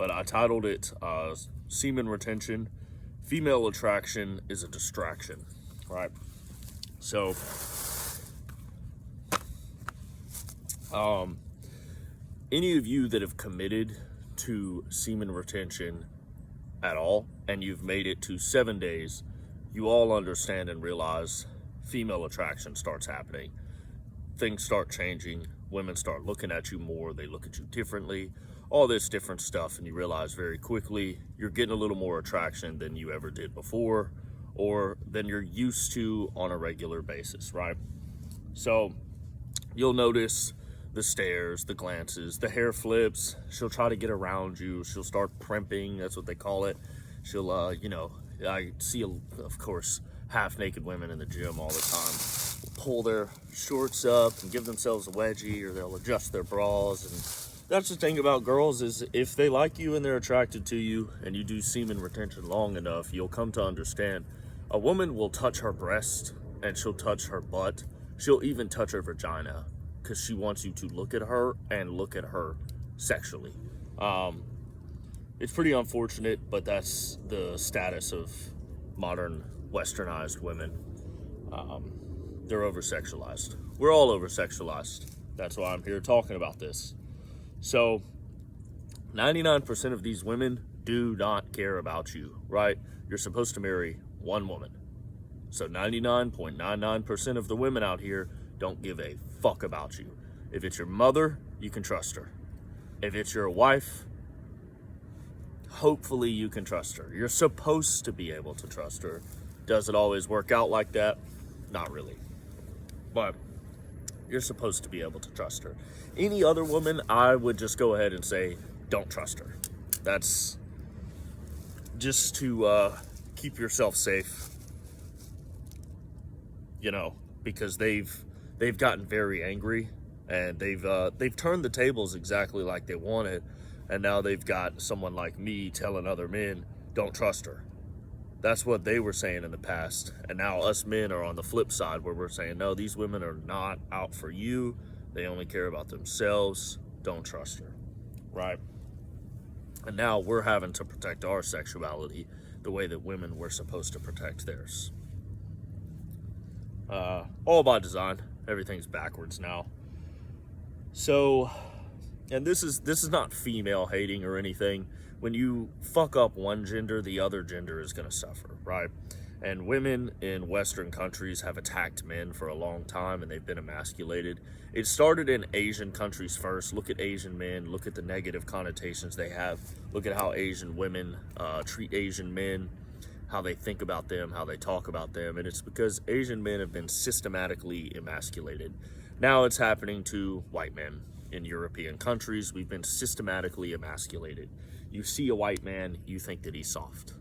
but I titled it Semen Retention, Female Attraction is a Distraction, right? So, any of you that have committed to semen retention at all, and you've made it to 7 days, you all understand and realize female attraction starts happening. Things start changing. Women start looking at you more. They look at you differently. All this different stuff, and you realize very quickly you're getting a little more attraction than you ever did before, or than you're used to on a regular basis, right? So you'll notice the stares, the glances, the hair flips. She'll try to get around you. She'll start primping. That's what they call it. She'll, I see, of course, half-naked women in the gym all the time pull their shorts up and give themselves a wedgie, or they'll adjust their bras. And that's the thing about girls, is if they like you and they're attracted to you and you do semen retention long enough, you'll come to understand a woman will touch her breast and she'll touch her butt. She'll even touch her vagina because she wants you to look at her and look at her sexually. It's pretty unfortunate, but that's the status of modern westernized women. They're over-sexualized. We're all over-sexualized. That's why I'm here talking about this. So 99% of these women do not care about you, right? You're supposed to marry one woman. So 99.99% of the women out here don't give a fuck about you. If it's your mother, you can trust her. If it's your wife, hopefully you can trust her. You're supposed to be able to trust her. Does it always work out like that? Not really. But you're supposed to be able to trust her. Any other woman, I would just go ahead and say, don't trust her. That's just to keep yourself safe, because they've gotten very angry, and they've turned the tables exactly like they wanted, and now they've got someone like me telling other men, don't trust her. That's what they were saying in the past, and now us men are on the flip side, where we're saying, no, these women are not out for you. They only care about themselves. Don't trust her, right? And now we're having to protect our sexuality the way that women were supposed to protect theirs. All by design. Everything's backwards now. So, and this is not female hating or anything. When you fuck up one gender, the other gender is going to suffer, right? And women in Western countries have attacked men for a long time, and they've been emasculated. It started in Asian countries first. Look at Asian men. Look at the negative connotations they have. Look at how Asian women treat Asian men, how they think about them, how they talk about them. And it's because Asian men have been systematically emasculated. Now it's happening to white men in European countries. We've been systematically emasculated. You see a white man, you think that he's soft,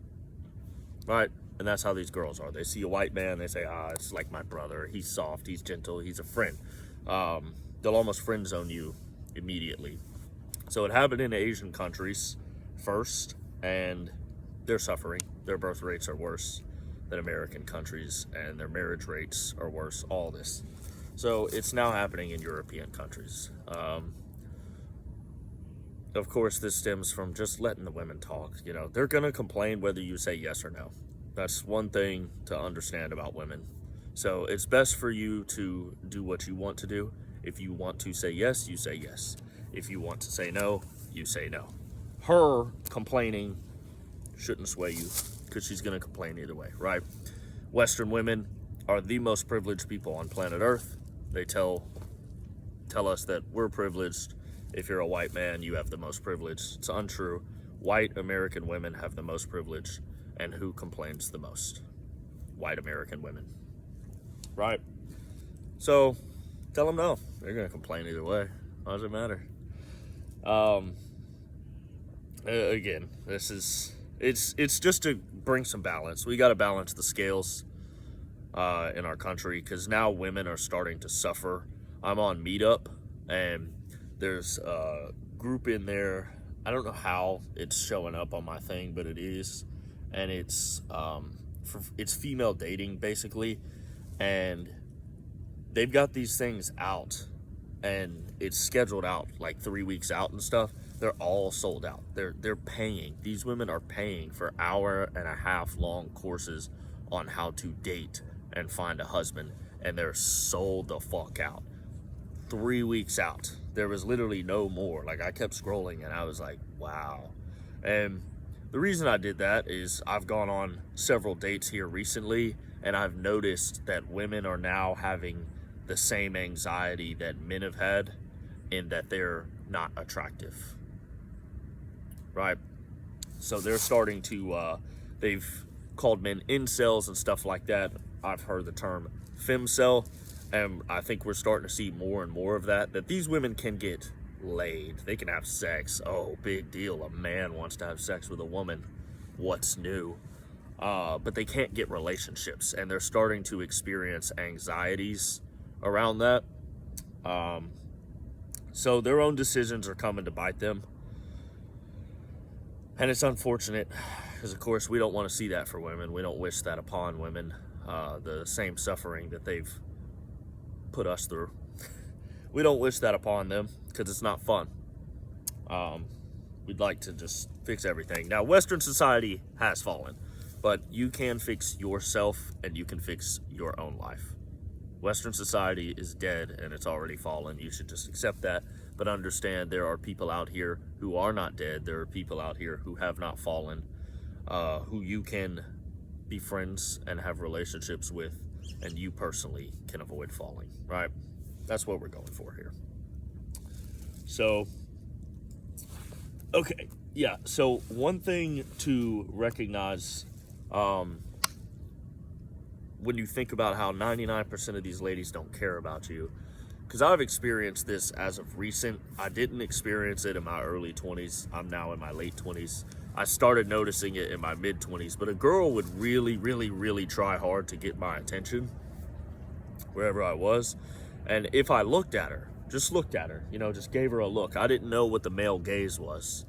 right? And that's how these girls are. They see a white man, they say, it's like my brother. He's soft, he's gentle, he's a friend. They'll almost friend zone you immediately. So it happened in Asian countries first, and they're suffering. Their birth rates are worse than American countries, and their marriage rates are worse, all this. So it's now happening in European countries. Of course, this stems from just letting the women talk. They're going to complain whether you say yes or no. That's one thing to understand about women. So it's best for you to do what you want to do. If you want to say yes, you say yes. If you want to say no, you say no. Her complaining shouldn't sway you, because she's going to complain either way, right? Western women are the most privileged people on planet Earth. They tell us that we're privileged. If you're a white man, you have the most privilege. It's untrue. White American women have the most privilege. And who complains the most? White American women. Right? So, tell them no. They're going to complain either way. How does it matter? Again, it's just to bring some balance. We got to balance the scales in our country, because now women are starting to suffer. I'm on Meetup, and there's a group in there. I don't know how it's showing up on my thing, but it is. And it's female dating, basically. And they've got these things out, and it's scheduled out like 3 weeks out and stuff. they're all sold out. They're paying. These women are paying for hour and a half long courses on how to date and find a husband, and they're sold the fuck out. 3 weeks out, there was literally no more. Like, I kept scrolling and I was like, wow. And the reason I did that is I've gone on several dates here recently, and I've noticed that women are now having the same anxiety that men have had, in that they're not attractive, right? So they're starting to, they've called men incels and stuff like that. I've heard the term femcel, and I think we're starting to see more and more of that, that these women can get laid. They can have sex. Oh, big deal. A man wants to have sex with a woman. What's new? But they can't get relationships, and they're starting to experience anxieties around that. So their own decisions are coming to bite them. And it's unfortunate, because of course we don't want to see that for women. We don't wish that upon women, the same suffering that they've put us through. We don't wish that upon them, because it's not fun. We'd like to just fix everything. Now, Western society has fallen, but you can fix yourself, and you can fix your own life. Western society is dead, and it's already fallen. You should just accept that, but understand there are people out here who are not dead. There are people out here who have not fallen, who you can be friends and have relationships with, and you personally can avoid falling, right? That's what we're going for here. So, okay, yeah, so one thing to recognize, when you think about how 99% of these ladies don't care about you, because I've experienced this as of recent. I didn't experience it in my early 20s. I'm now in my late 20s. I started noticing it in my mid 20s, but a girl would really, really, really try hard to get my attention wherever I was. And if I looked at her, just gave her a look. I didn't know what the male gaze was,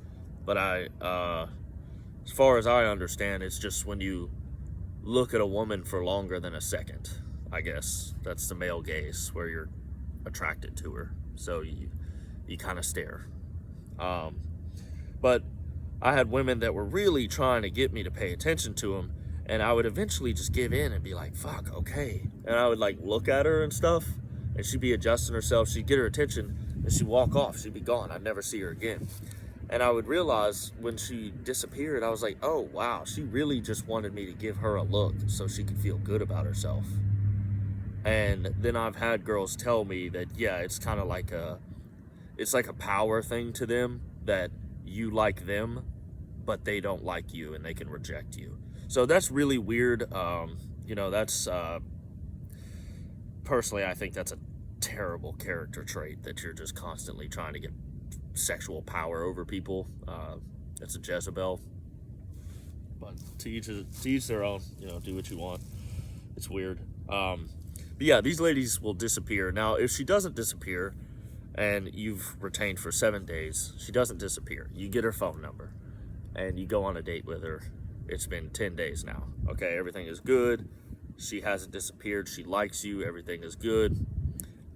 but as far as I understand, it's just when you look at a woman for longer than a second, I guess. That's the male gaze, where you're attracted to her. So you kind of stare. But I had women that were really trying to get me to pay attention to them, and I would eventually just give in and be like, fuck, okay. And I would like look at her and stuff, and she'd be adjusting herself. She'd get her attention, and she'd walk off. She'd be gone. I'd never see her again. And I would realize when she disappeared, I was like, oh, wow, she really just wanted me to give her a look so she could feel good about herself. And then I've had girls tell me that, yeah, it's kind of like it's like a power thing to them, that you like them, but they don't like you, and they can reject you. So that's really weird. That's, personally, I think that's a terrible character trait, that you're just constantly trying to get sexual power over people. It's a Jezebel, but to each their own. Do what you want. It's weird. But yeah, these ladies will disappear. Now, if she doesn't disappear and you've retained for 7 days, she doesn't disappear. You get her phone number and you go on a date with her. It's been 10 days now. Okay, everything is good. She hasn't disappeared. She likes you. Everything is good.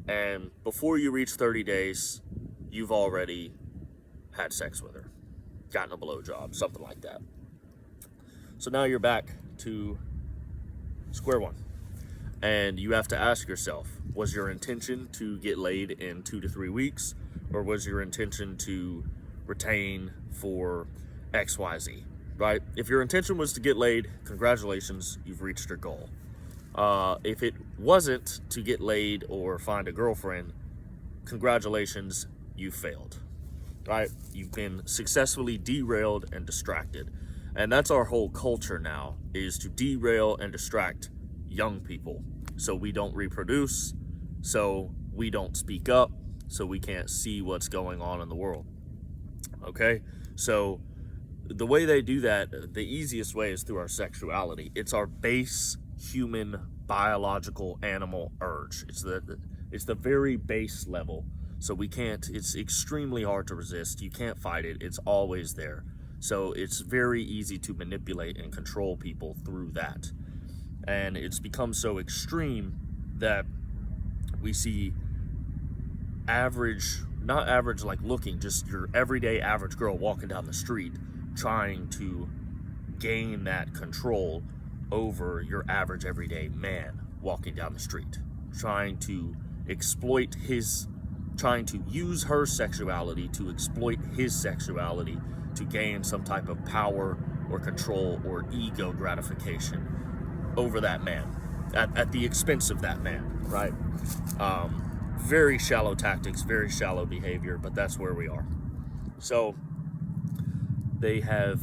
And before you reach 30 days, you've already had sex with her, gotten a blowjob, something like that. So now you're back to square one. And you have to ask yourself, was your intention to get laid in 2 to 3 weeks, or was your intention to retain for XYZ, right? If your intention was to get laid, congratulations, you've reached your goal. If it wasn't to get laid or find a girlfriend, congratulations, you failed, right? You've been successfully derailed and distracted. And that's our whole culture now, is to derail and distract young people, so we don't reproduce, so we don't speak up, so we can't see what's going on in the world. Okay? So the way they do that, the easiest way is through our sexuality. It's our base human biological animal urge. It's the very base level. So we can't, it's extremely hard to resist. You can't fight it. It's always there. So it's very easy to manipulate and control people through that. And it's become so extreme that we see average not average like looking, just your everyday average girl walking down the street trying to gain that control over your average everyday man walking down the street, trying to use her sexuality to exploit his sexuality to gain some type of power or control or ego gratification over that man at the expense of that man, right? Very shallow tactics, very shallow behavior, but that's where we are. So they have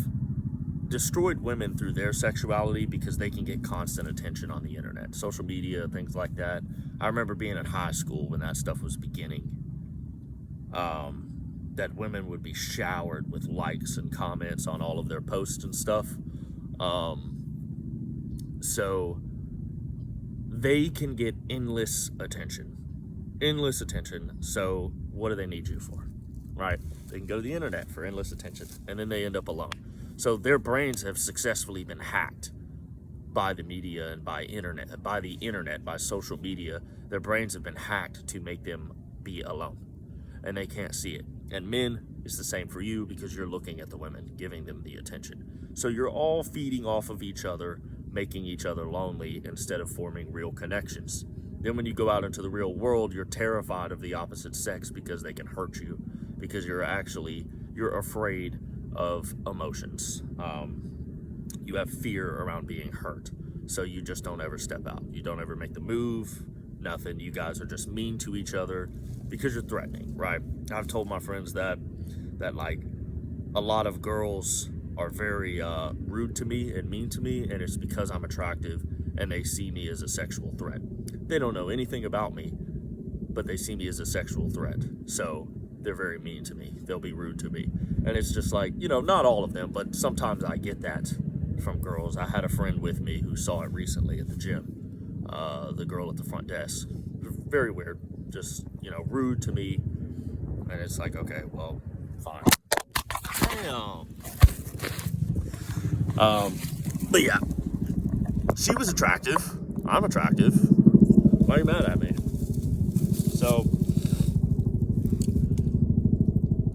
destroyed women through their sexuality because they can get constant attention on the internet, social media, things like that. I remember being in high school when that stuff was beginning, that women would be showered with likes and comments on all of their posts and stuff. So they can get endless attention. So what do they need you for, right? They can go to the internet for endless attention, and then they end up alone. So their brains have successfully been hacked by the media and by the internet, by social media. Their brains have been hacked to make them be alone, and they can't see it. And men, it's the same for you because you're looking at the women, giving them the attention. So you're all feeding off of each other, making each other lonely instead of forming real connections. Then when you go out into the real world, you're terrified of the opposite sex because they can hurt you, because you're afraid of emotions. You have fear around being hurt. So you just don't ever step out. You don't ever make the move, nothing. You guys are just mean to each other because you're threatening, right? I've told my friends that like a lot of girls are very rude to me and mean to me, and it's because I'm attractive and they see me as a sexual threat. They don't know anything about me, but they see me as a sexual threat. So they're very mean to me. They'll be rude to me. And it's just like, not all of them, but sometimes I get that from girls. I had a friend with me who saw it recently at the gym. The girl at the front desk. Very weird. Just, rude to me. And it's like, okay, well, fine. Damn. But yeah, she was attractive. I'm attractive. Why are you mad at me? So,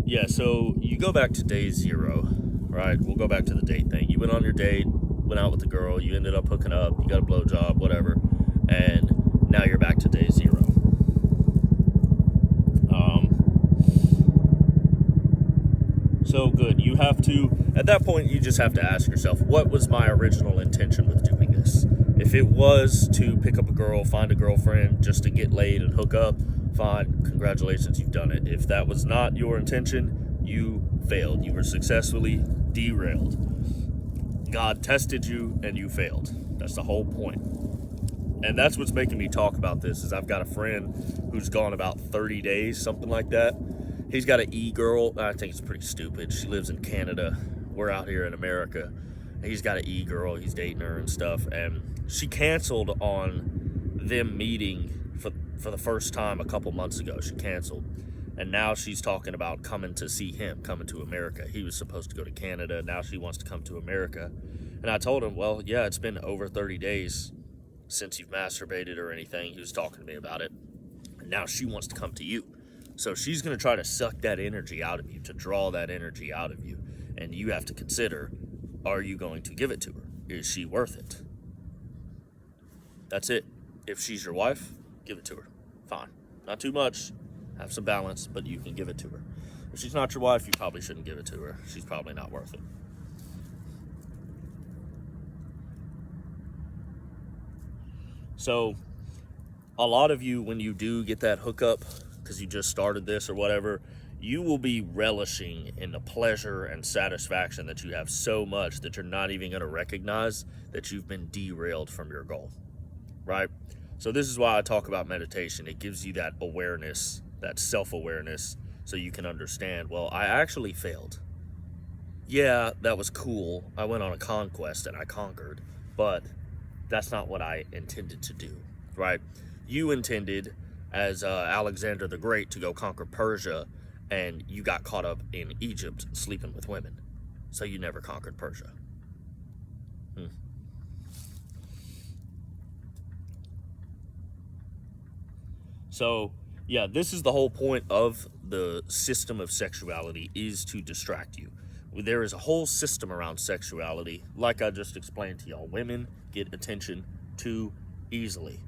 yeah, so you go back to day 0, right? We'll go back to the date thing. You went on your date, went out with the girl, you ended up hooking up, you got a blowjob, whatever, and now you're back to day 0. So good. You have to, at that point, you just have to ask yourself, what was my original intention with doing this? If it was to pick up a girl, find a girlfriend, just to get laid and hook up, fine, congratulations, you've done it. If that was not your intention, you failed. You were successfully derailed. God tested you and you failed. That's the whole point. And that's what's making me talk about this, is I've got a friend who's gone about 30 days, something like that. He's got an e-girl. I think it's pretty stupid. She lives in Canada. We're out here in America. He's got an e-girl. He's dating her and stuff. And she canceled on them meeting for the first time a couple months ago. She canceled. And now she's talking about coming to see him, coming to America. He was supposed to go to Canada. Now she wants to come to America. And I told him, well, yeah, it's been over 30 days since you've masturbated or anything. He was talking to me about it. And now she wants to come to you. So she's going to try to suck that energy out of you, to draw that energy out of you. And you have to consider, are you going to give it to her? Is she worth it? That's it. If she's your wife, give it to her. Fine. Not too much. Have some balance, but you can give it to her. If she's not your wife, you probably shouldn't give it to her. She's probably not worth it. So, a lot of you, when you do get that hookup, because you just started this or whatever, you will be relishing in the pleasure and satisfaction that you have so much that you're not even going to recognize that you've been derailed from your goal, right? So this is why I talk about meditation. It gives you that awareness, that self-awareness, so you can understand, well, I actually failed. Yeah, that was cool. I went on a conquest and I conquered, but that's not what I intended to do, right? You intended, as Alexander the Great, to go conquer Persia, and you got caught up in Egypt sleeping with women. So you never conquered Persia. So Yeah, this is the whole point of the system of sexuality, is to distract you. There is a whole system around sexuality. Like I just explained to y'all, women get attention too easily.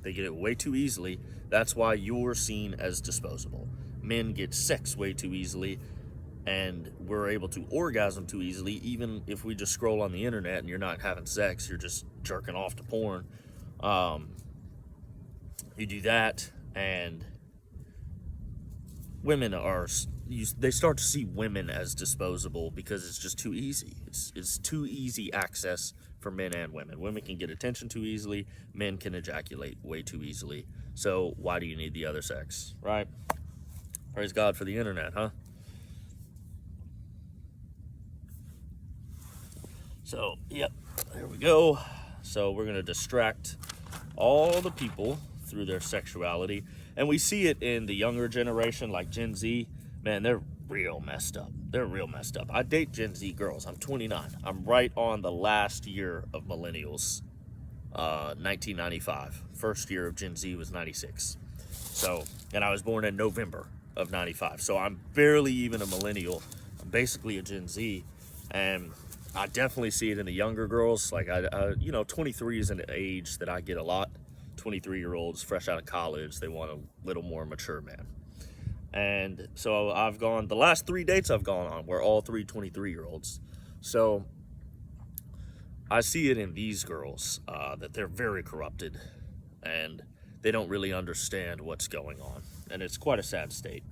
They get it way too easily. That's why you're seen as disposable. Men get sex way too easily, and we're able to orgasm too easily. Even if we just scroll on the internet and you're not having sex, you're just jerking off to porn. You do that, and women are, they start to see women as disposable because it's just too easy. It's too easy access for men and women. Women can get attention too easily. Men can ejaculate way too easily. So why do you need the other sex, right? Praise God for the internet, huh? So, yep, there we go. So we're going to distract all the people through their sexuality. And we see it in the younger generation, like Gen Z. Man, they're real messed up. They're real messed up. I date Gen Z girls. I'm 29. I'm right on the last year of millennials, 1995. First year of Gen Z was 96. So, and I was born in November of 95. So I'm barely even a millennial. I'm basically a Gen Z. And I definitely see it in the younger girls. Like, 23 is an age that I get a lot. 23-year-olds fresh out of college, they want a little more mature man. And so the last 3 dates I've gone on were all 23-year-olds. So I see it in these girls, that they're very corrupted and they don't really understand what's going on. And it's quite a sad state.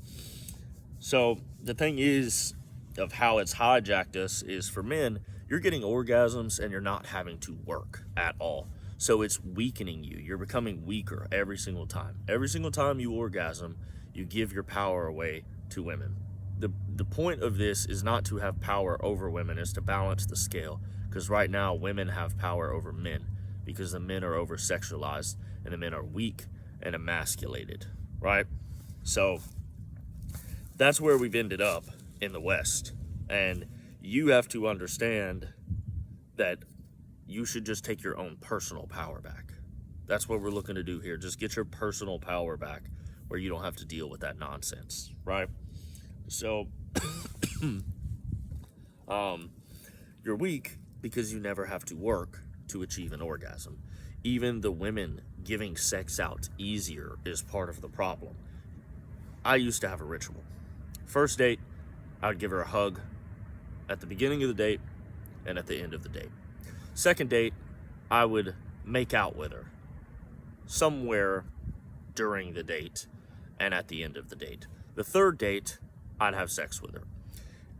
So the thing is, of how it's hijacked us, is for men, you're getting orgasms and you're not having to work at all. So it's weakening you. You're becoming weaker every single time. Every single time you orgasm, you give your power away to women. The point of this is not to have power over women, it's to balance the scale. Because right now, women have power over men because the men are over-sexualized and the men are weak and emasculated, right? So that's where we've ended up in the West. And you have to understand that you should just take your own personal power back. That's what we're looking to do here. Just get your personal power back where you don't have to deal with that nonsense, right? So, you're weak because you never have to work to achieve an orgasm. Even the women giving sex out easier is part of the problem. I used to have a ritual. First date, I would give her a hug at the beginning of the date and at the end of the date. Second date, I would make out with her somewhere during the date and at the end of the date. The third date, I'd have sex with her.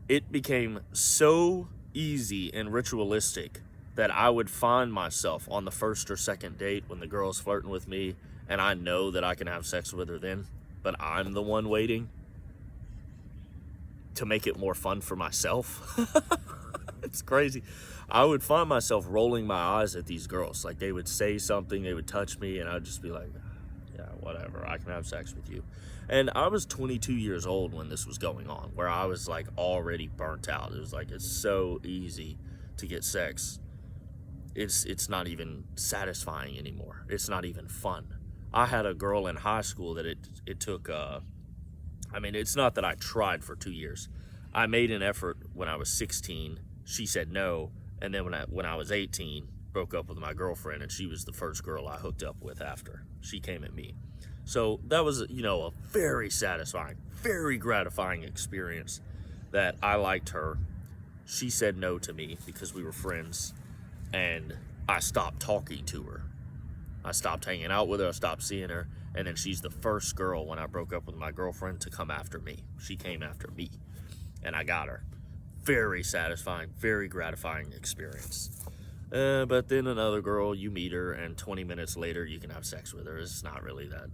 It became so easy and ritualistic that I would find myself on the first or second date when the girl's flirting with me and I know that I can have sex with her then, but I'm the one waiting to make it more fun for myself. It's crazy. I would find myself rolling my eyes at these girls. Like, they would say something, they would touch me, and I'd just be like, yeah, whatever, I can have sex with you. And I was 22 years old when this was going on, where I was like already burnt out. It was like, it's so easy to get sex. It's not even satisfying anymore. It's not even fun. I had a girl in high school that it took, it's not that I tried for 2 years. I made an effort when I was 16. She said no. And then when I was 18, broke up with my girlfriend, and she was the first girl I hooked up with after. She came at me. So that was, a very satisfying, very gratifying experience that I liked her. She said no to me because we were friends, and I stopped talking to her. I stopped hanging out with her, I stopped seeing her, and then she's the first girl when I broke up with my girlfriend to come after me. She came after me, and I got her. Very satisfying, very gratifying experience. But then another girl, you meet her, and 20 minutes later, you can have sex with her. It's not really that,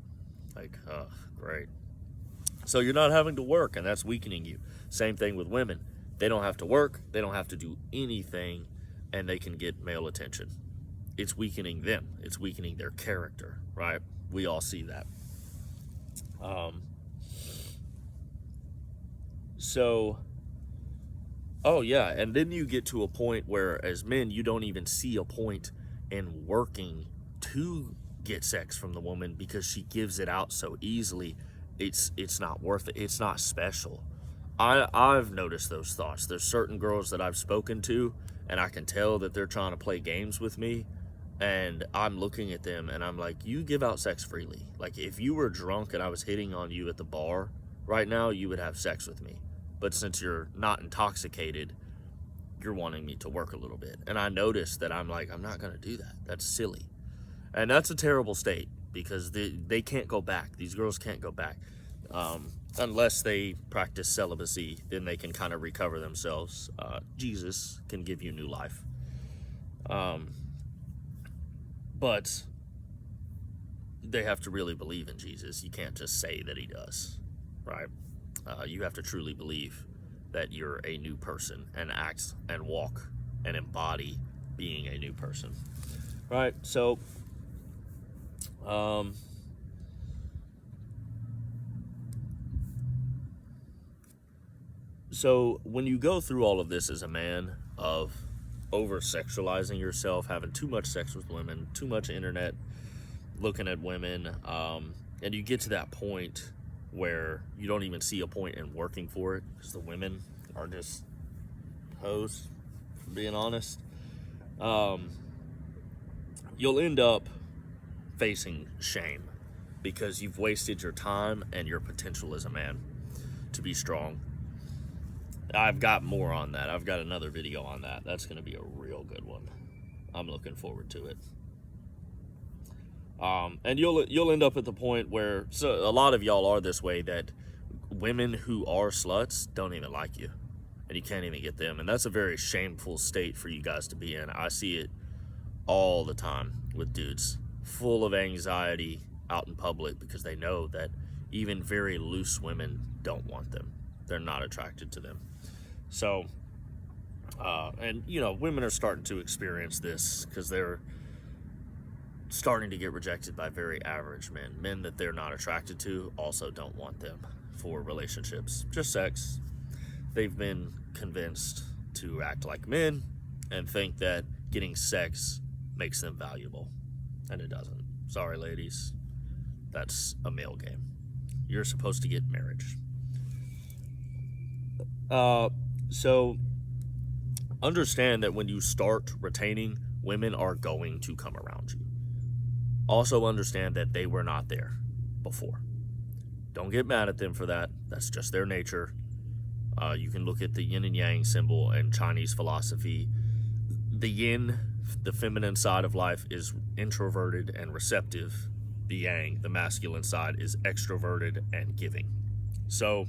great. So you're not having to work, and that's weakening you. Same thing with women. They don't have to work, they don't have to do anything, and they can get male attention. It's weakening them. It's weakening their character, right? We all see that. Oh yeah, and then you get to a point where, as men, you don't even see a point in working to get sex from the woman because she gives it out so easily. It's not worth it. It's not special. I've noticed those thoughts. There's certain girls that I've spoken to, and I can tell that they're trying to play games with me, and I'm looking at them and I'm like, you give out sex freely. Like, if you were drunk and I was hitting on you at the bar right now, you would have sex with me. But since you're not intoxicated, you're wanting me to work a little bit. And I noticed that I'm like, I'm not going to do that. That's silly. And that's a terrible state, because they can't go back. These girls can't go back. Unless they practice celibacy, then they can kind of recover themselves. Jesus can give you new life. But they have to really believe in Jesus. You can't just say that he does, right? You have to truly believe that you're a new person and act and walk and embody being a new person, right? So, so when you go through all of this as a man, of over-sexualizing yourself, having too much sex with women, too much internet looking at women, and you get to that point where you don't even see a point in working for it because the women are just hoes, for being honest, you'll end up facing shame because you've wasted your time and your potential as a man to be strong. I've got more on that. I've got another video on that. That's going to be a real good one. I'm looking forward to it. And you'll end up at the point where, so a lot of y'all are this way, that women who are sluts don't even like you, and you can't even get them. And that's a very shameful state for you guys to be in. I see it all the time with dudes full of anxiety out in public because they know that even very loose women don't want them. They're not attracted to them. So, and you know, women are starting to experience this because they're starting to get rejected by very average men. Men that they're not attracted to also don't want them for relationships, just sex. They've been convinced to act like men and think that getting sex makes them valuable, and it doesn't. Sorry, ladies, that's a male game. You're supposed to get marriage. So understand that when you start retaining, women are going to come around you. Also understand that they were not there before. Don't get mad at them for that. That's just their nature. You can look at the yin and yang symbol in Chinese philosophy. The yin, the feminine side of life, is introverted and receptive. The yang, the masculine side, is extroverted and giving. So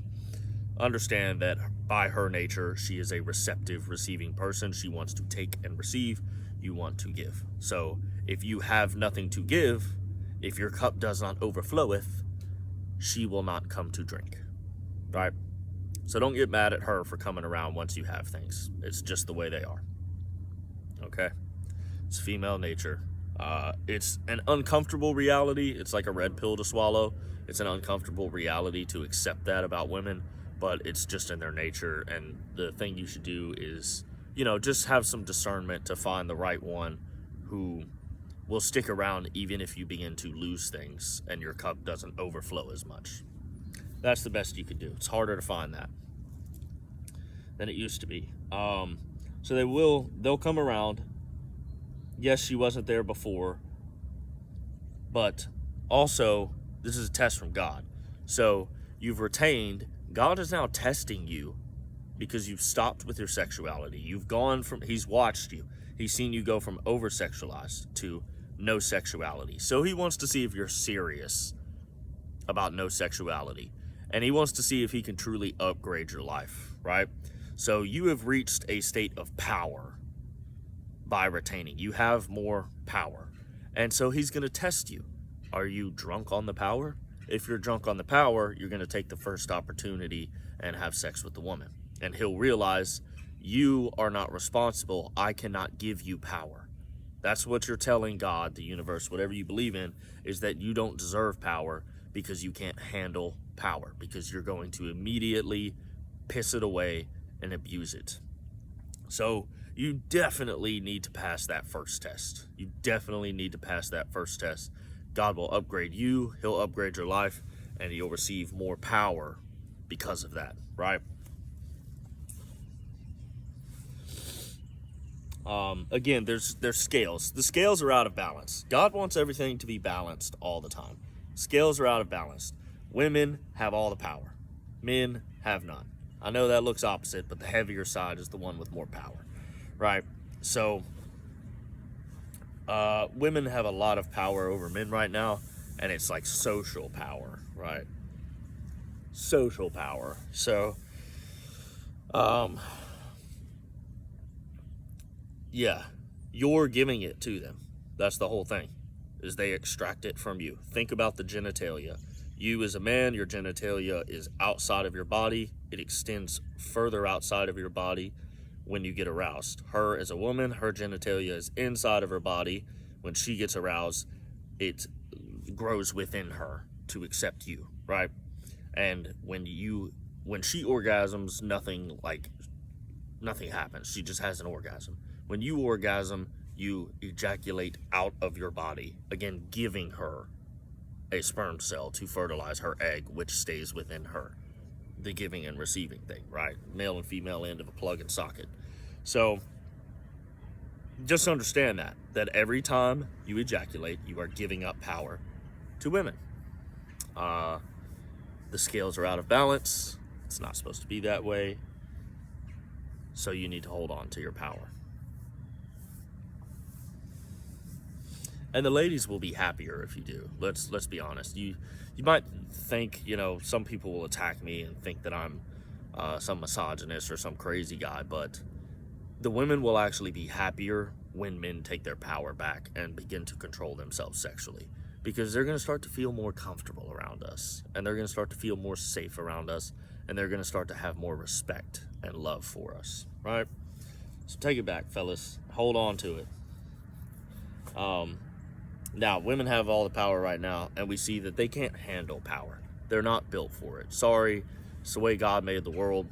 understand that by her nature, she is a receptive, receiving person. She wants to take and receive. You want to give. So if you have nothing to give, if your cup does not overfloweth, she will not come to drink, right? So don't get mad at her for coming around once you have things. It's just the way they are, okay? It's female nature. It's an uncomfortable reality. It's like a red pill to swallow. It's an uncomfortable reality to accept that about women, but it's just in their nature. And the thing you should do is, you know, just have some discernment to find the right one who will stick around even if you begin to lose things and your cup doesn't overflow as much. That's the best you could do. It's harder to find that than it used to be. So they'll come around. Yes, she wasn't there before, but also this is a test from God. So you've retained. God is now testing you because you've stopped with your sexuality. You've gone from, he's watched you. He's seen you go from over-sexualized to no sexuality. So he wants to see if you're serious about no sexuality. And he wants to see if he can truly upgrade your life, right? So you have reached a state of power by retaining. You have more power. And so he's going to test you. Are you drunk on the power? If you're drunk on the power, you're going to take the first opportunity and have sex with the woman. And he'll realize you are not responsible. I cannot give you power. That's what you're telling God, the universe, whatever you believe in, is that you don't deserve power because you can't handle power, because you're going to immediately piss it away and abuse it. So you definitely need to pass that first test. You definitely need to pass that first test God will upgrade you, he'll upgrade your life, and you'll receive more power because of that, right? Again, there's scales. The scales are out of balance. God wants everything to be balanced all the time. Scales are out of balance. Women have all the power. Men have none. I know that looks opposite, but the heavier side is the one with more power, right? So, women have a lot of power over men right now, and it's like social power, right? Social power. So, yeah, you're giving it to them. That's the whole thing, is they extract it from you. Think about the genitalia. You as a man, your genitalia is outside of your body. It extends further outside of your body when you get aroused. Her as a woman, her genitalia is inside of her body. When she gets aroused, it grows within her to accept you, right? And when she orgasms, nothing happens. She just has an orgasm. When you orgasm, you ejaculate out of your body, again, giving her a sperm cell to fertilize her egg, which stays within her. The giving and receiving thing, right? Male and female end of a plug and socket. So just understand that every time you ejaculate, you are giving up power to women. The scales are out of balance. It's not supposed to be that way. So you need to hold on to your power. And the ladies will be happier if you do. Let's be honest. You might think, some people will attack me and think that I'm some misogynist or some crazy guy, but the women will actually be happier when men take their power back and begin to control themselves sexually, because they're going to start to feel more comfortable around us, and they're going to start to feel more safe around us, and they're going to start to have more respect and love for us, right? So take it back, fellas. Hold on to it. Now, women have all the power right now, and we see that they can't handle power. They're not built for it. Sorry, it's the way God made the world.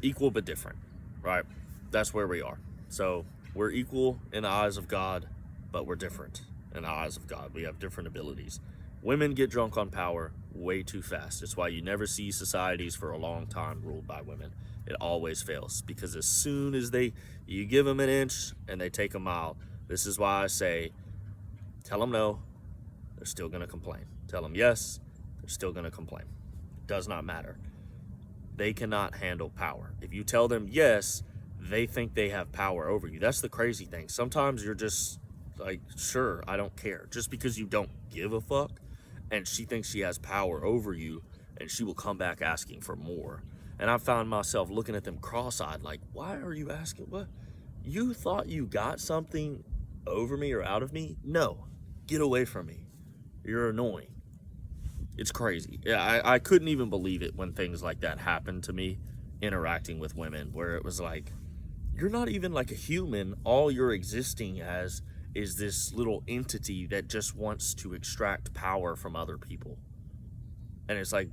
Equal but different, right? That's where we are. So we're equal in the eyes of God, but we're different in the eyes of God. We have different abilities. Women get drunk on power way too fast. It's why you never see societies for a long time ruled by women. It always fails, because as soon as you give them an inch and they take a mile. This is why I say, tell them no, they're still going to complain. Tell them yes, they're still going to complain. It does not matter. They cannot handle power. If you tell them yes, they think they have power over you. That's the crazy thing. Sometimes you're just like, sure, I don't care. Just because you don't give a fuck, and she thinks she has power over you, and she will come back asking for more. And I found myself looking at them cross-eyed, like, why are you asking? What? You thought you got something over me or out of me? No, get away from me. You're annoying. It's crazy. Yeah, I couldn't even believe it when things like that happened to me interacting with women, where it was like, you're not even like a human. All you're existing as is this little entity that just wants to extract power from other people. And it's like,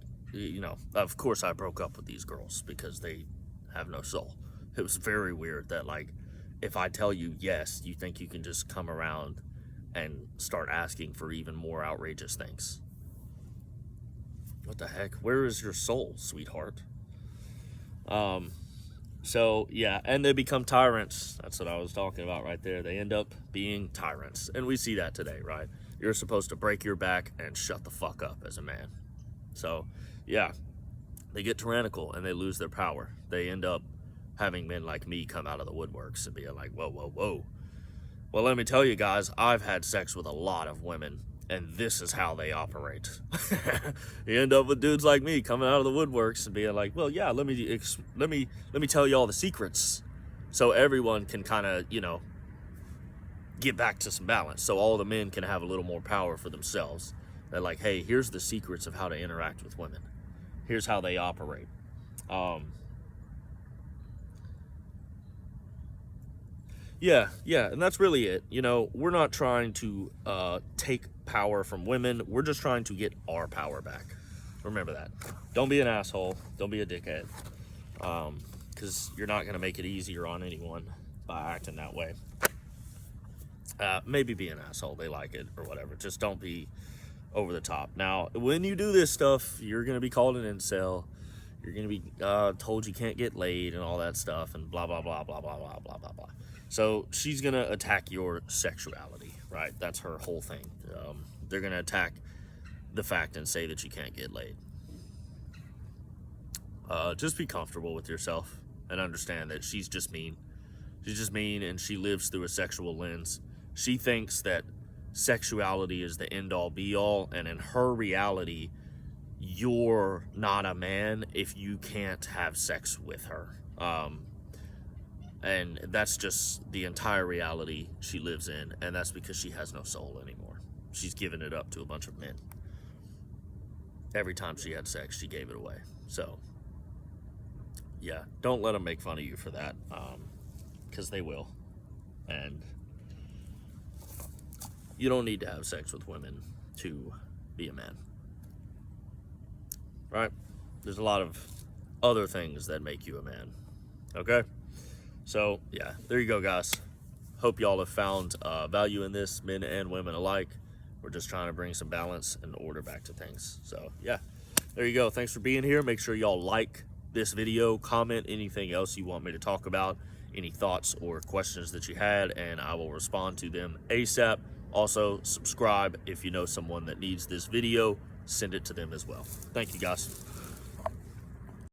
of course I broke up with these girls because they have no soul. It was very weird that, like, if I tell you yes, you think you can just come around and start asking for even more outrageous things. What the heck? Where is your soul, sweetheart? So, yeah, and they become tyrants. That's what I was talking about right there. They end up being tyrants. And we see that today, right? You're supposed to break your back and shut the fuck up as a man. So, yeah, they get tyrannical and they lose their power. They end up having men like me come out of the woodworks and be like, whoa, whoa, whoa. Well, let me tell you guys, I've had sex with a lot of women, and this is how they operate. You end up with dudes like me coming out of the woodworks and being like, well, yeah, let me tell you all the secrets, so everyone can kind of, get back to some balance, so all the men can have a little more power for themselves. They're like, hey, here's the secrets of how to interact with women. Here's how they operate. Yeah, and that's really it. We're not trying to take power from women. We're just trying to get our power back. Remember that. Don't be an asshole. Don't be a dickhead. Because you're not going to make it easier on anyone by acting that way. Maybe be an asshole. They like it or whatever. Just don't be over the top. Now, when you do this stuff, you're going to be called an incel. You're going to be told you can't get laid and all that stuff and blah, blah, blah, blah, blah, blah, blah, blah, blah. So she's going to attack your sexuality, right? That's her whole thing. They're going to attack the fact and say that you can't get laid. Just be comfortable with yourself and understand that she's just mean. She's just mean, and she lives through a sexual lens. She thinks that sexuality is the end-all be-all, and in her reality, you're not a man if you can't have sex with her. And that's just the entire reality she lives in, and that's because she has no soul anymore. She's given it up to a bunch of men. Every time she had sex, she gave it away. So, yeah, don't let them make fun of you for that, because they will. And you don't need to have sex with women to be a man, right? There's a lot of other things that make you a man, okay? So, yeah, there you go, guys. Hope y'all have found value in this, men and women alike. We're just trying to bring some balance and order back to things. So, yeah, there you go. Thanks for being here. Make sure y'all like this video, comment anything else you want me to talk about, any thoughts or questions that you had, and I will respond to them ASAP. Also, subscribe if you know someone that needs this video. Send it to them as well. Thank you, guys.